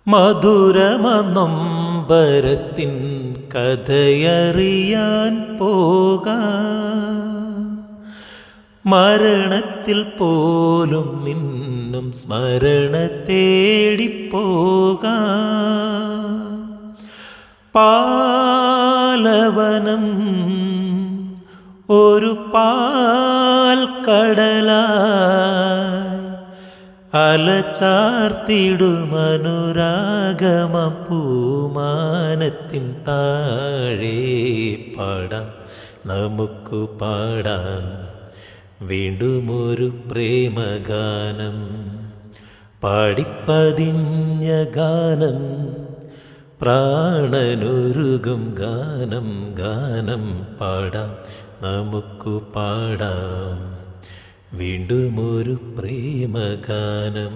മധുരമനൊമ്പരത്തിൻ കഥയറിയാൻ പോകാം. മരണത്തിൽ പോലും നിന്നും സ്മരണ തേടിപ്പോകാം. പാലവനം ഒരു പാൽക്കടലായി അലചാർത്തിടുമനുരാഗമം പൂമാനത്തിൻ താഴെ പാടാം, നമുക്കു പാടാം വീണ്ടുമൊരു പ്രേമഗാനം. പാടിപ്പതിഞ്ഞ ഗാനം, പ്രാണനുരുകും ഗാനം. ഗാനം പാടാം, നമുക്കു പാടാം വീണ്ടുമൊരു പ്രേമഗാനം.